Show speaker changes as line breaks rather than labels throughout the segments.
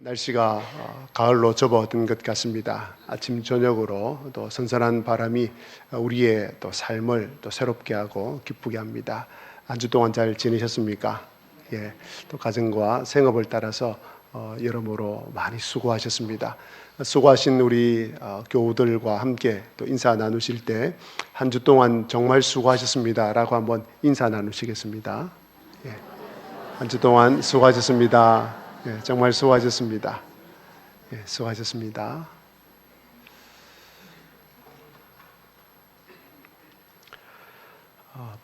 날씨가 가을로 접어든 것 같습니다. 아침 저녁으로 또 선선한 바람이 우리의 또 삶을 또 새롭게 하고 기쁘게 합니다. 한 주 동안 잘 지내셨습니까? 예, 또 가정과 생업을 따라서 여러모로 많이 수고하셨습니다. 수고하신 우리 교우들과 함께 또 인사 나누실 때 한 주 동안 정말 수고하셨습니다라고 한번 인사 나누시겠습니다. 예, 한 주 동안 수고하셨습니다. 예, 정말 수고하셨습니다. 예, 수고하셨습니다.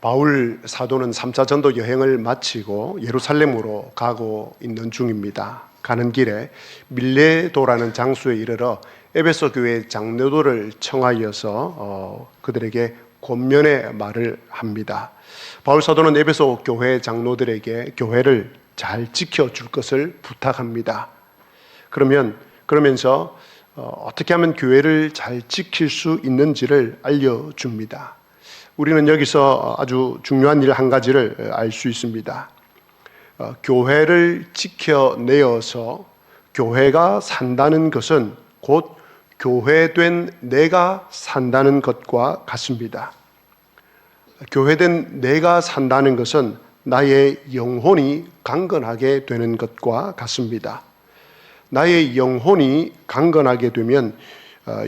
바울 사도는 3차 전도 여행을 마치고 예루살렘으로 가고 있는 중입니다. 가는 길에 밀레도라는 장소에 이르러 에베소 교회 장로들을 청하여서 그들에게 권면의 말을 합니다. 바울 사도는 에베소 교회 장로들에게 교회를 잘 지켜줄 것을 부탁합니다. 그러면서 어떻게 하면 교회를 잘 지킬 수 있는지를 알려줍니다. 우리는 여기서 아주 중요한 일 한 가지를 알 수 있습니다. 교회를 지켜내어서 교회가 산다는 것은 곧 교회된 내가 산다는 것과 같습니다. 교회된 내가 산다는 것은 나의 영혼이 강건하게 되는 것과 같습니다. 나의 영혼이 강건하게 되면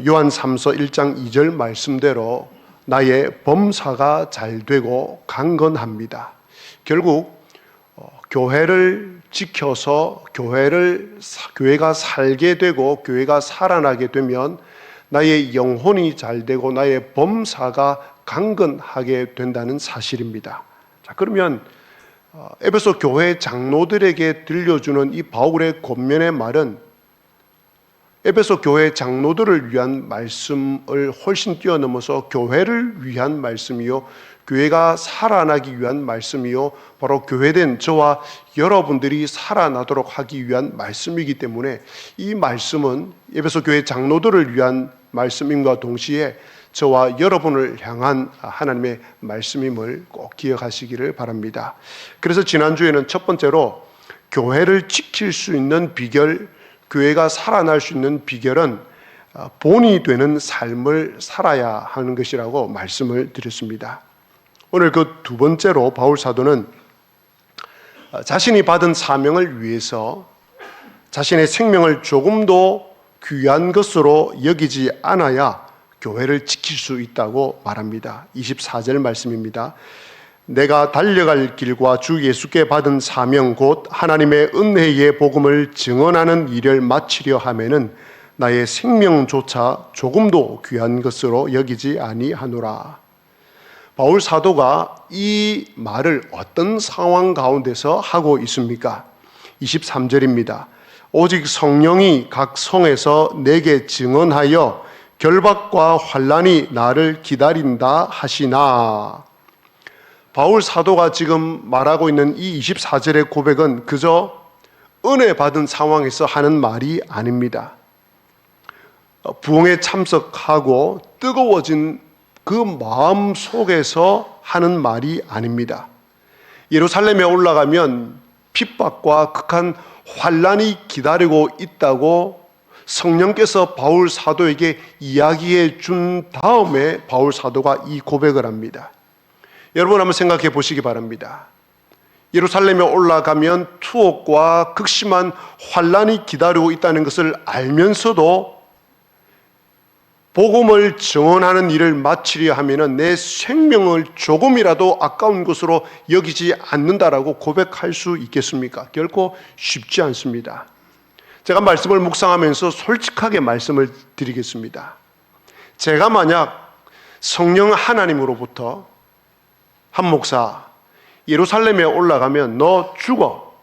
요한 3서 1장 2절 말씀대로 나의 범사가 잘 되고 강건합니다. 결국 교회를 지켜서 교회가 살게 되고 교회가 살아나게 되면 나의 영혼이 잘 되고 나의 범사가 강건하게 된다는 사실입니다. 자, 그러면 에베소 교회 장로들에게 들려주는 이 바울의 권면의 말은 에베소 교회 장로들을 위한 말씀을 훨씬 뛰어넘어서 교회를 위한 말씀이요, 교회가 살아나기 위한 말씀이요, 바로 교회된 저와 여러분들이 살아나도록 하기 위한 말씀이기 때문에 이 말씀은 에베소 교회 장로들을 위한 말씀임과 동시에 저와 여러분을 향한 하나님의 말씀임을 꼭 기억하시기를 바랍니다. 그래서 지난주에는 첫 번째로 교회를 지킬 수 있는 비결, 교회가 살아날 수 있는 비결은 본이 되는 삶을 살아야 하는 것이라고 말씀을 드렸습니다. 오늘 그 두 번째로 바울 사도는 자신이 받은 사명을 위해서 자신의 생명을 조금도 귀한 것으로 여기지 않아야 교회를 지킬 수 있다고 말합니다. 24절 말씀입니다. 내가 달려갈 길과 주 예수께 받은 사명 곧 하나님의 은혜의 복음을 증언하는 일을 마치려 하면은 나의 생명조차 조금도 귀한 것으로 여기지 아니하노라. 바울 사도가 이 말을 어떤 상황 가운데서 하고 있습니까? 23절입니다. 오직 성령이 각 성에서 내게 증언하여 결박과 환난이 나를 기다린다 하시나. 바울 사도가 지금 말하고 있는 이 24절의 고백은 그저 은혜 받은 상황에서 하는 말이 아닙니다. 부흥에 참석하고 뜨거워진 그 마음 속에서 하는 말이 아닙니다. 예루살렘에 올라가면 핍박과 극한 환난이 기다리고 있다고 성령께서 바울 사도에게 이야기해 준 다음에 바울 사도가 이 고백을 합니다. 여러분 한번 생각해 보시기 바랍니다. 예루살렘에 올라가면 투옥과 극심한 환난이 기다리고 있다는 것을 알면서도 복음을 증언하는 일을 마치려 하면 내 생명을 조금이라도 아까운 것으로 여기지 않는다라고 고백할 수 있겠습니까? 결코 쉽지 않습니다. 제가 말씀을 묵상하면서 솔직하게 말씀을 드리겠습니다. 제가 만약 성령 하나님으로부터 한 목사, 예루살렘에 올라가면 너 죽어.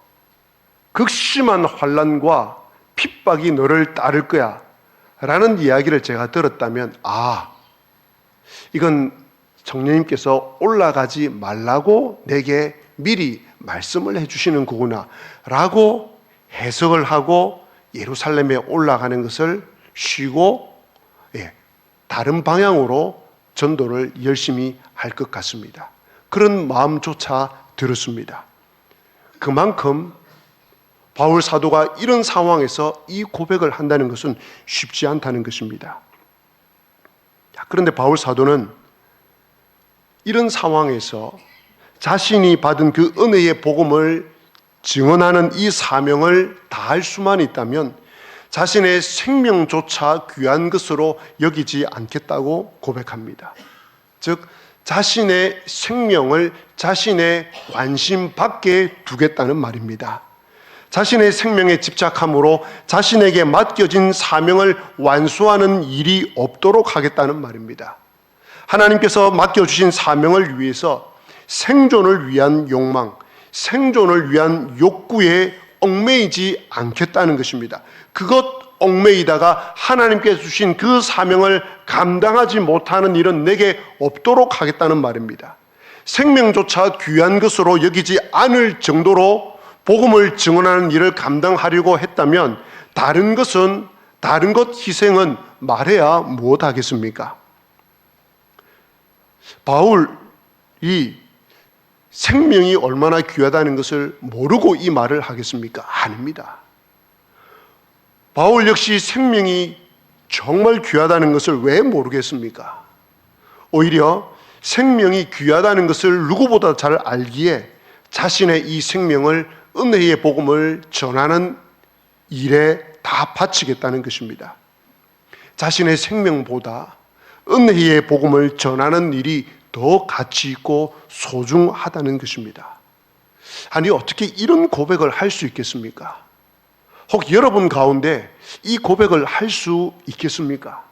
극심한 환난과 핍박이 너를 따를 거야. 라는 이야기를 제가 들었다면, 이건 성령님께서 올라가지 말라고 내게 미리 말씀을 해주시는 거구나. 라고 해석을 하고 예루살렘에 올라가는 것을 쉬고, 다른 방향으로 전도를 열심히 할 것 같습니다. 그런 마음조차 들었습니다. 그만큼 바울 사도가 이런 상황에서 이 고백을 한다는 것은 쉽지 않다는 것입니다. 그런데 바울 사도는 이런 상황에서 자신이 받은 그 은혜의 복음을 증언하는 이 사명을 다할 수만 있다면 자신의 생명조차 귀한 것으로 여기지 않겠다고 고백합니다. 즉 자신의 생명을 자신의 관심 밖에 두겠다는 말입니다. 자신의 생명에 집착함으로 자신에게 맡겨진 사명을 완수하는 일이 없도록 하겠다는 말입니다. 하나님께서 맡겨주신 사명을 위해서 생존을 위한 욕망, 생존을 위한 욕구에 얽매이지 않겠다는 것입니다. 그것 얽매이다가 하나님께서 주신 그 사명을 감당하지 못하는 일은 내게 없도록 하겠다는 말입니다. 생명조차 귀한 것으로 여기지 않을 정도로 복음을 증언하는 일을 감당하려고 했다면 다른 것 희생은 말해야 무엇하겠습니까? 바울이 생명이 얼마나 귀하다는 것을 모르고 이 말을 하겠습니까? 아닙니다. 바울 역시 생명이 정말 귀하다는 것을 왜 모르겠습니까? 오히려 생명이 귀하다는 것을 누구보다 잘 알기에 자신의 이 생명을 은혜의 복음을 전하는 일에 다 바치겠다는 것입니다. 자신의 생명보다 은혜의 복음을 전하는 일이 더 가치 있고 소중하다는 것입니다. 아니 어떻게 이런 고백을 할 수 있겠습니까? 혹 여러분 가운데 이 고백을 할 수 있겠습니까?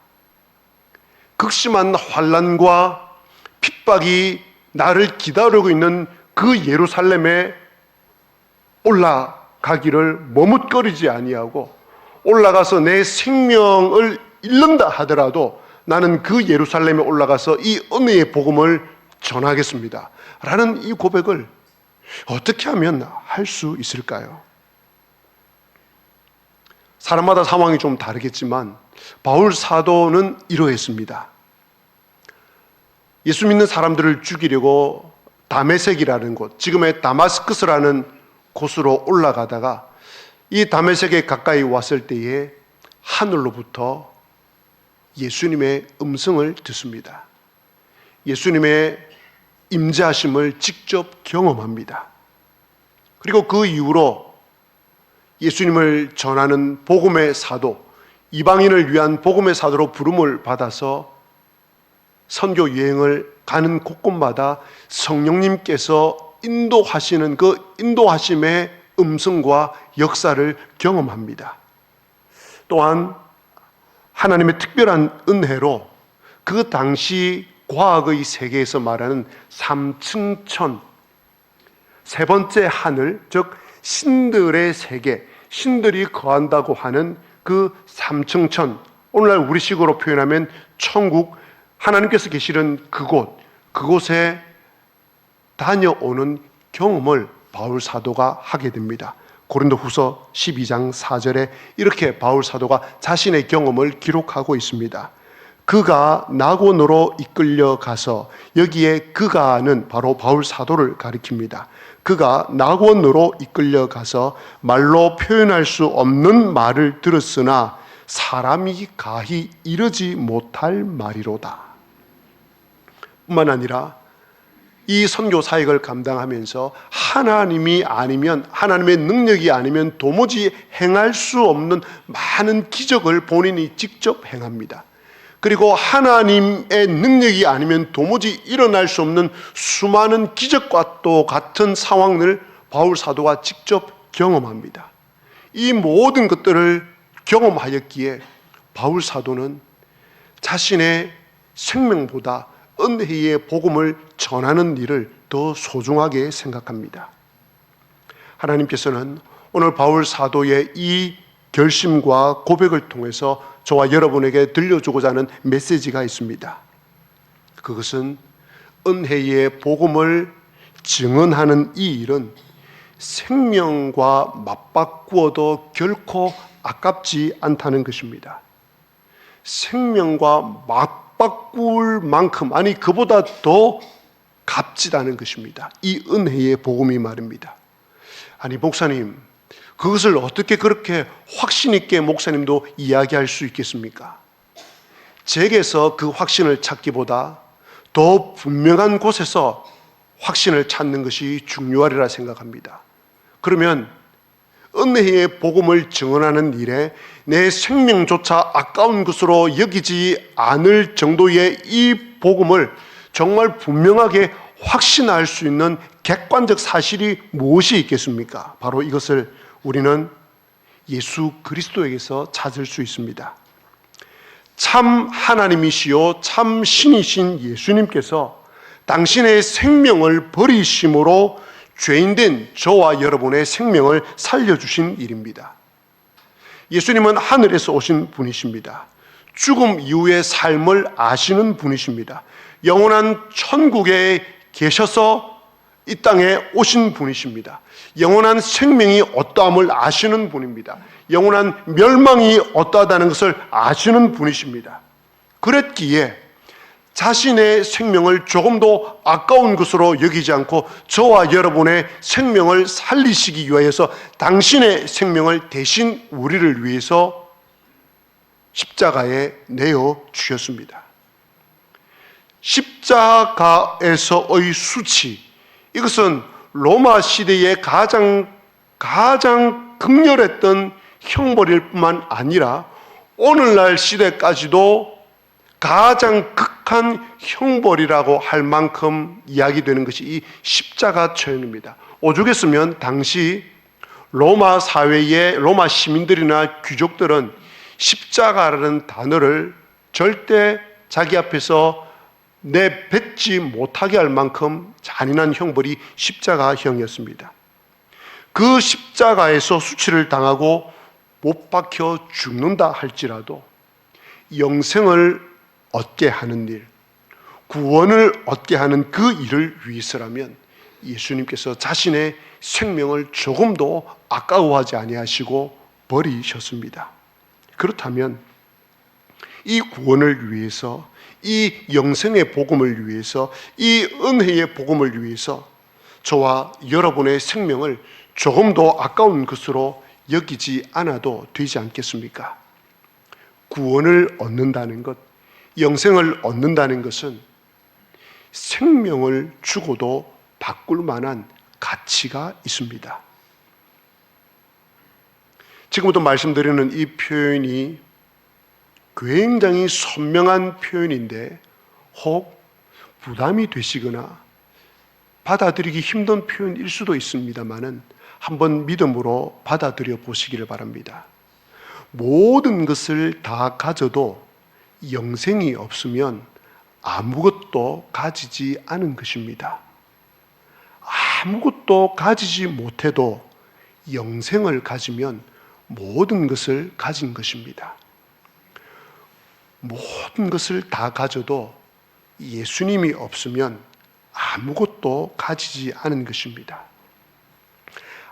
극심한 환난과 핍박이 나를 기다리고 있는 그 예루살렘에 올라가기를 머뭇거리지 아니하고 올라가서 내 생명을 잃는다 하더라도 나는 그 예루살렘에 올라가서 이 은혜의 복음을 전하겠습니다 라는 이 고백을 어떻게 하면 할 수 있을까요? 사람마다 상황이 좀 다르겠지만 바울 사도는 이러했습니다. 예수 믿는 사람들을 죽이려고 다메섹이라는 곳, 지금의 다마스커스라는 곳으로 올라가다가 이 다메섹에 가까이 왔을 때에 하늘로부터 예수님의 음성을 듣습니다. 예수님의 임재하심을 직접 경험합니다. 그리고 그 이후로 예수님을 전하는 복음의 사도, 이방인을 위한 복음의 사도로 부름을 받아서 선교 여행을 가는 곳곳마다 성령님께서 인도하시는 그 인도하심의 음성과 역사를 경험합니다. 또한 하나님의 특별한 은혜로 그 당시 과학의 세계에서 말하는 삼층천, 세 번째 하늘, 즉 신들의 세계, 신들이 거한다고 하는 그 삼층천, 오늘날 우리식으로 표현하면 천국, 하나님께서 계시는 그곳에 다녀오는 경험을 바울 사도가 하게 됩니다. 고린도후서 12장 4절에 이렇게 바울 사도가 자신의 경험을 기록하고 있습니다. 그가 낙원으로 이끌려 가서, 여기에 그가는 바로 바울 사도를 가리킵니다. 그가 낙원으로 이끌려 가서 말로 표현할 수 없는 말을 들었으나 사람이 가히 이르지 못할 말이로다. 뿐만 아니라 이 선교 사역을 감당하면서 하나님이 아니면, 하나님의 능력이 아니면 도무지 행할 수 없는 많은 기적을 본인이 직접 행합니다. 그리고 하나님의 능력이 아니면 도무지 일어날 수 없는 수많은 기적과 또 같은 상황을 바울 사도가 직접 경험합니다. 이 모든 것들을 경험하였기에 바울 사도는 자신의 생명보다 은혜의 복음을 전하는 일을 더 소중하게 생각합니다. 하나님께서는 오늘 바울 사도의 이 결심과 고백을 통해서 저와 여러분에게 들려주고자 하는 메시지가 있습니다. 그것은 은혜의 복음을 증언하는 이 일은 생명과 맞바꾸어도 결코 아깝지 않다는 것입니다. 생명과 맞바꿀 만큼, 아니 그보다 더 값지다는 것입니다. 이 은혜의 복음이 말입니다. 아니 목사님, 그것을 어떻게 그렇게 확신 있게 목사님도 이야기할 수 있겠습니까? 제게서 그 확신을 찾기보다 더 분명한 곳에서 확신을 찾는 것이 중요하리라 생각합니다. 그러면 은혜의 복음을 증언하는 일에 내 생명조차 아까운 것으로 여기지 않을 정도의 이 복음을 정말 분명하게 확신할 수 있는 객관적 사실이 무엇이 있겠습니까? 바로 이것을 우리는 예수 그리스도에게서 찾을 수 있습니다. 참 하나님이시요 참 신이신 예수님께서 당신의 생명을 버리심으로 죄인된 저와 여러분의 생명을 살려주신 일입니다. 예수님은 하늘에서 오신 분이십니다. 죽음 이후의 삶을 아시는 분이십니다. 영원한 천국에 계셔서 이 땅에 오신 분이십니다. 영원한 생명이 어떠함을 아시는 분입니다. 영원한 멸망이 어떠하다는 것을 아시는 분이십니다. 그랬기에 자신의 생명을 조금도 아까운 것으로 여기지 않고 저와 여러분의 생명을 살리시기 위하여서 당신의 생명을 대신 우리를 위해서 십자가에 내어 주셨습니다. 십자가에서의 수치, 이것은 로마 시대의 가장 극렬했던 형벌일 뿐만 아니라 오늘날 시대까지도 가장 극한 형벌이라고 할 만큼 이야기되는 것이 이 십자가 처형입니다. 오죽했으면 당시 로마 사회의 로마 시민들이나 귀족들은 십자가라는 단어를 절대 자기 앞에서 내뱉지 못하게 할 만큼 잔인한 형벌이 십자가형이었습니다. 그 십자가에서 수치를 당하고 못 박혀 죽는다 할지라도 영생을 얻게 하는 일, 구원을 얻게 하는 그 일을 위해서라면 예수님께서 자신의 생명을 조금도 아까워하지 아니하시고 버리셨습니다. 그렇다면 이 구원을 위해서, 이 영생의 복음을 위해서, 이 은혜의 복음을 위해서 저와 여러분의 생명을 조금도 아까운 것으로 여기지 않아도 되지 않겠습니까? 구원을 얻는다는 것, 영생을 얻는다는 것은 생명을 주고도 바꿀 만한 가치가 있습니다. 지금부터 말씀드리는 이 표현이 굉장히 선명한 표현인데 혹 부담이 되시거나 받아들이기 힘든 표현일 수도 있습니다만은 한번 믿음으로 받아들여 보시기를 바랍니다. 모든 것을 다 가져도 영생이 없으면 아무것도 가지지 않은 것입니다. 아무것도 가지지 못해도 영생을 가지면 모든 것을 가진 것입니다. 모든 것을 다 가져도 예수님이 없으면 아무것도 가지지 않은 것입니다.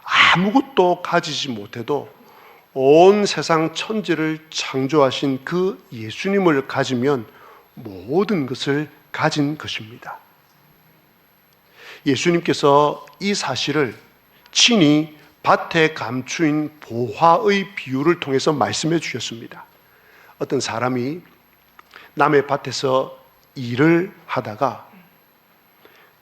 아무것도 가지지 못해도 온 세상 천지를 창조하신 그 예수님을 가지면 모든 것을 가진 것입니다. 예수님께서 이 사실을 친히 밭에 감추인 보화의 비유를 통해서 말씀해 주셨습니다. 어떤 사람이 남의 밭에서 일을 하다가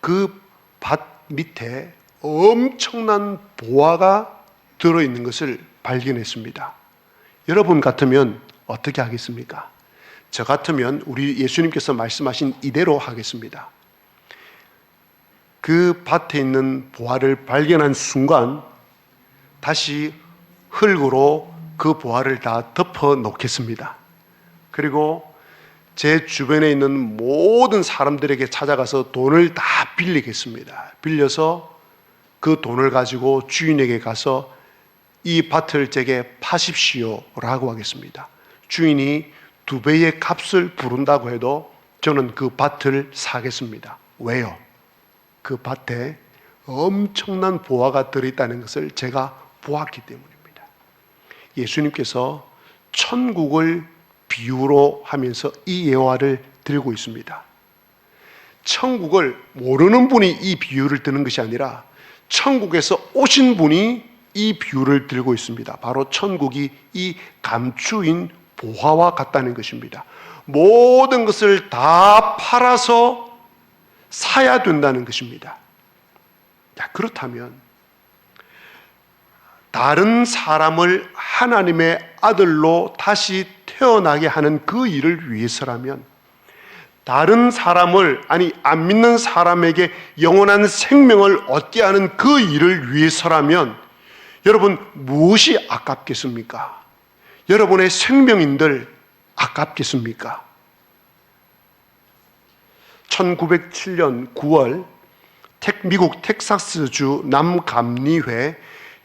그 밭 밑에 엄청난 보화가 들어있는 것을 발견했습니다. 여러분 같으면 어떻게 하겠습니까? 저 같으면 우리 예수님께서 말씀하신 이대로 하겠습니다. 그 밭에 있는 보화를 발견한 순간 다시 흙으로 그 보화를 다 덮어 놓겠습니다. 그리고 제 주변에 있는 모든 사람들에게 찾아가서 돈을 다 빌리겠습니다. 빌려서 그 돈을 가지고 주인에게 가서 이 밭을 제게 파십시오라고 하겠습니다. 주인이 2배의 값을 부른다고 해도 저는 그 밭을 사겠습니다. 왜요? 그 밭에 엄청난 보화가 들어있다는 것을 제가 보았기 때문입니다. 예수님께서 천국을 비유로 하면서 이 예화를 들고 있습니다. 천국을 모르는 분이 이 비유를 드는 것이 아니라 천국에서 오신 분이 이 비유를 들고 있습니다. 바로 천국이 이 감추인 보화와 같다는 것입니다. 모든 것을 다 팔아서 사야 된다는 것입니다. 자, 그렇다면 다른 사람을 하나님의 아들로 다시 태어나게 하는 그 일을 위해서라면, 다른 사람을, 안 믿는 사람에게 영원한 생명을 얻게 하는 그 일을 위해서라면 여러분, 무엇이 아깝겠습니까? 여러분의 생명인들 아깝겠습니까? 1907년 9월 미국 텍사스주 남감리회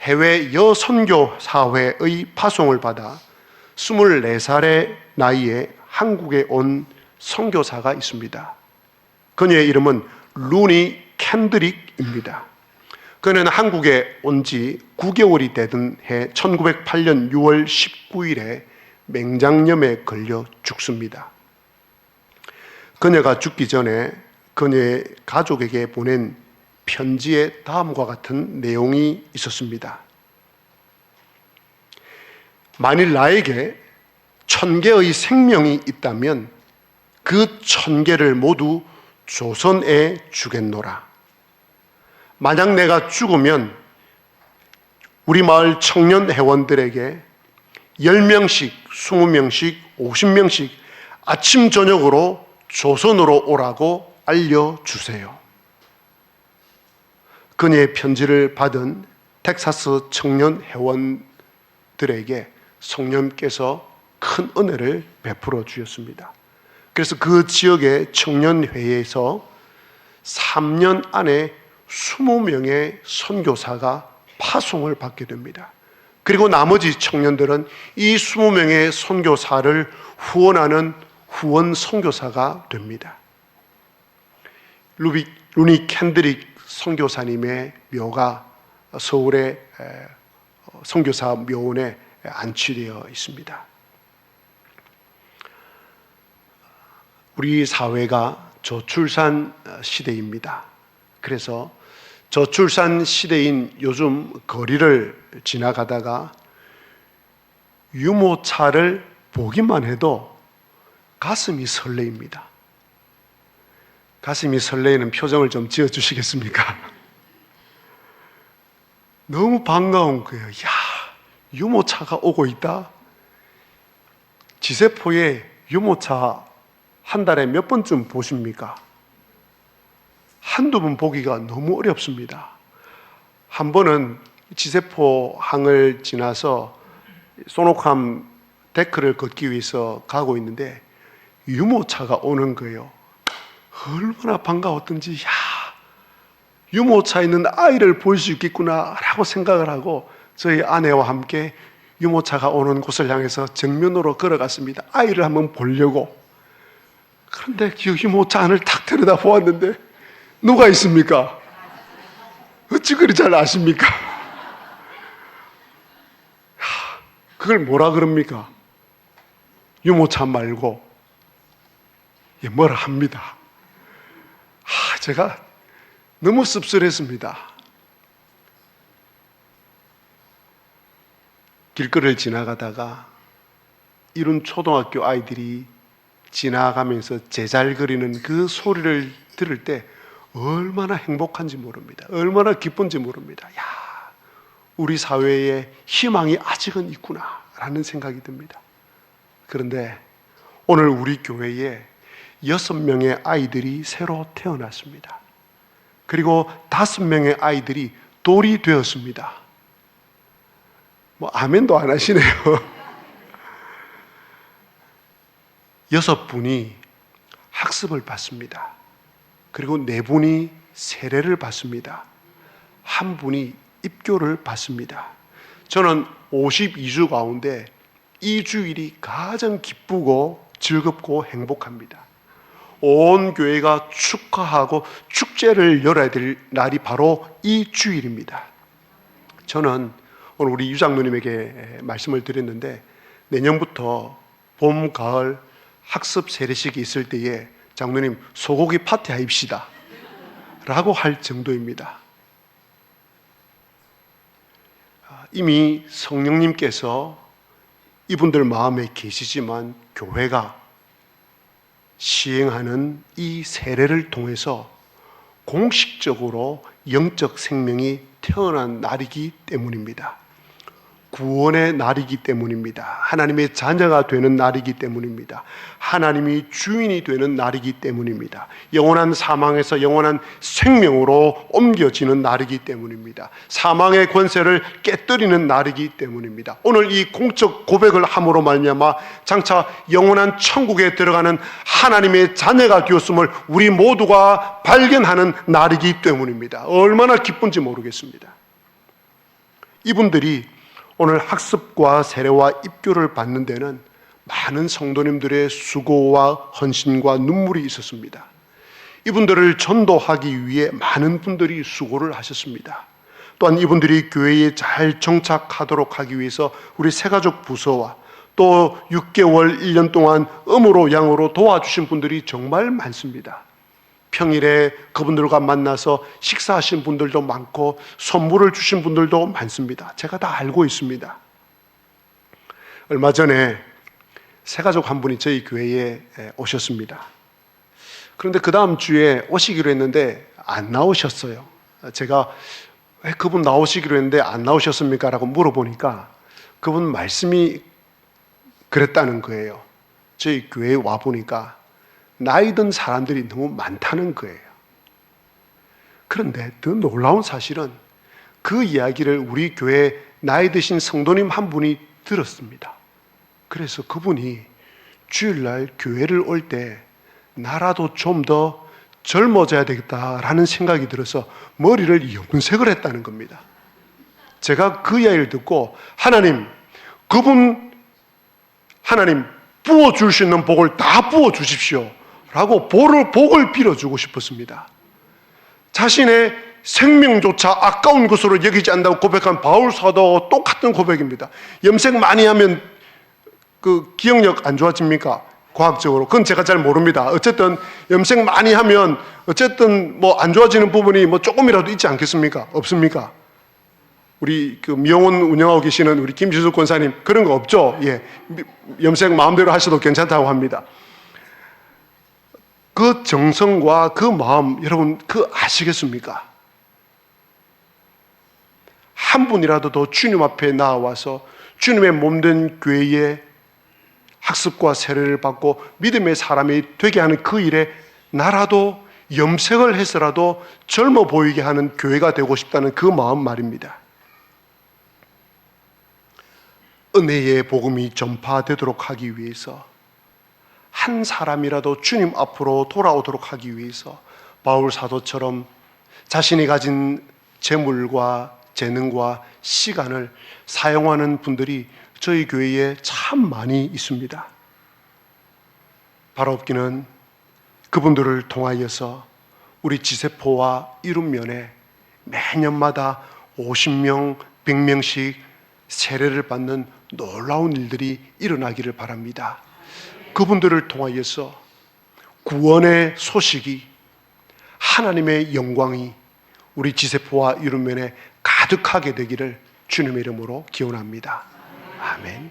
해외 여선교사회의 파송을 받아 24살의 나이에 한국에 온 선교사가 있습니다. 그녀의 이름은 루니 캔드릭입니다. 그는 한국에 온 지 9개월이 되던 해 1908년 6월 19일에 맹장염에 걸려 죽습니다. 그녀가 죽기 전에 그녀의 가족에게 보낸 편지에 다음과 같은 내용이 있었습니다. 만일 나에게 1000개의 생명이 있다면 그 1000개를 모두 조선에 주겠노라. 만약 내가 죽으면 우리 마을 청년 회원들에게 10명씩, 20명씩, 50명씩 아침 저녁으로 조선으로 오라고 알려주세요. 그녀의 편지를 받은 텍사스 청년 회원들에게 성령께서 큰 은혜를 베풀어 주셨습니다. 그래서 그 지역의 청년회에서 3년 안에 20명의 선교사가 파송을 받게 됩니다. 그리고 나머지 청년들은 이 20명의 선교사를 후원하는 후원 선교사가 됩니다. 루니 캔드릭 선교사님의 묘가 서울의 선교사 묘원에 안치되어 있습니다. 우리 사회가 저출산 시대입니다. 그래서 저출산 시대인 요즘 거리를 지나가다가 유모차를 보기만 해도 가슴이 설레입니다. 가슴이 설레이는 표정을 좀 지어주시겠습니까? 너무 반가운 거예요. 야, 유모차가 오고 있다. 지세포에 유모차 한 달에 몇 번쯤 보십니까? 한두 번 보기가 너무 어렵습니다. 한 번은 지세포항을 지나서 소노캄 데크를 걷기 위해서 가고 있는데 유모차가 오는 거예요. 얼마나 반가웠던지, 야, 유모차에 있는 아이를 볼 수 있겠구나 라고 생각을 하고 저희 아내와 함께 유모차가 오는 곳을 향해서 정면으로 걸어갔습니다. 아이를 한번 보려고. 그런데 유모차 안을 탁 들여다 보았는데 누가 있습니까? 어찌 그리 잘 아십니까? 그걸 뭐라 그럽니까? 유모차 말고 뭐라 합니다. 제가 너무 씁쓸했습니다. 길거리를 지나가다가 이런 초등학교 아이들이 지나가면서 제잘거리는 그 소리를 들을 때 얼마나 행복한지 모릅니다. 얼마나 기쁜지 모릅니다. 야, 우리 사회에 희망이 아직은 있구나 라는 생각이 듭니다. 그런데 오늘 우리 교회에 6명의 아이들이 새로 태어났습니다. 그리고 5명의 아이들이 돌이 되었습니다. 아멘도 안 하시네요. 6분이 학습을 받습니다. 그리고 4분이 세례를 받습니다. 1분이 입교를 받습니다. 저는 52주 가운데 이 주일이 가장 기쁘고 즐겁고 행복합니다. 온 교회가 축하하고 축제를 열어야 될 날이 바로 이 주일입니다. 저는 오늘 우리 유장로님에게 말씀을 드렸는데 내년부터 봄, 가을 학습 세례식이 있을 때에 장로님 소고기 파티 하입시다 라고 할 정도입니다. 이미 성령님께서 이분들 마음에 계시지만 교회가 시행하는 이 세례를 통해서 공식적으로 영적 생명이 태어난 날이기 때문입니다. 구원의 날이기 때문입니다. 하나님의 자녀가 되는 날이기 때문입니다. 하나님이 주인이 되는 날이기 때문입니다. 영원한 사망에서 영원한 생명으로 옮겨지는 날이기 때문입니다. 사망의 권세를 깨뜨리는 날이기 때문입니다. 오늘 이 공적 고백을 함으로 말미암아 장차 영원한 천국에 들어가는 하나님의 자녀가 되었음을 우리 모두가 발견하는 날이기 때문입니다. 얼마나 기쁜지 모르겠습니다. 이분들이 오늘 학습과 세례와 입교를 받는 데는 많은 성도님들의 수고와 헌신과 눈물이 있었습니다. 이분들을 전도하기 위해 많은 분들이 수고를 하셨습니다. 또한 이분들이 교회에 잘 정착하도록 하기 위해서 우리 새가족 부서와 또 6개월, 1년 동안 음으로 양으로 도와주신 분들이 정말 많습니다. 평일에 그분들과 만나서 식사하신 분들도 많고 선물을 주신 분들도 많습니다. 제가 다 알고 있습니다. 얼마 전에 새가족 한 분이 저희 교회에 오셨습니다. 그런데 그 다음 주에 오시기로 했는데 안 나오셨어요. 제가 왜 그분 나오시기로 했는데 안 나오셨습니까? 라고 물어보니까 그분 말씀이 그랬다는 거예요. 저희 교회에 와보니까 나이 든 사람들이 너무 많다는 거예요. 그런데 더 놀라운 사실은 그 이야기를 우리 교회 나이 드신 성도님 한 분이 들었습니다. 그래서 그분이 주일날 교회를 올 때 나라도 좀 더 젊어져야 되겠다라는 생각이 들어서 머리를 염색을 했다는 겁니다. 제가 그 이야기를 듣고 하나님 부어줄 수 있는 복을 다 부어주십시오 라고 복을 빌어주고 싶었습니다. 자신의 생명조차 아까운 것으로 여기지 않는다고 고백한 바울 사도와 똑같은 고백입니다. 염색 많이 하면 그 기억력 안 좋아집니까? 과학적으로. 그건 제가 잘 모릅니다. 어쨌든 염색 많이 하면 어쨌든 뭐 안 좋아지는 부분이 뭐 조금이라도 있지 않겠습니까? 없습니까? 우리 그 미용원 운영하고 계시는 우리 김지수 권사님 그런 거 없죠? 예. 염색 마음대로 하셔도 괜찮다고 합니다. 그 정성과 그 마음 여러분 그 아시겠습니까? 한 분이라도 더 주님 앞에 나와서 주님의 몸된 교회에 학습과 세례를 받고 믿음의 사람이 되게 하는 그 일에 나라도 염색을 해서라도 젊어 보이게 하는 교회가 되고 싶다는 그 마음 말입니다. 은혜의 복음이 전파되도록 하기 위해서 한 사람이라도 주님 앞으로 돌아오도록 하기 위해서 바울 사도처럼 자신이 가진 재물과 재능과 시간을 사용하는 분들이 저희 교회에 참 많이 있습니다. 바로 없기는 그분들을 통하여서 우리 지세포와 이룸면에 매년마다 50명, 100명씩 세례를 받는 놀라운 일들이 일어나기를 바랍니다. 그분들을 통하여서 구원의 소식이 하나님의 영광이 우리 지세포와 이룸면에 가득하게 되기를 주님의 이름으로 기원합니다. 아멘.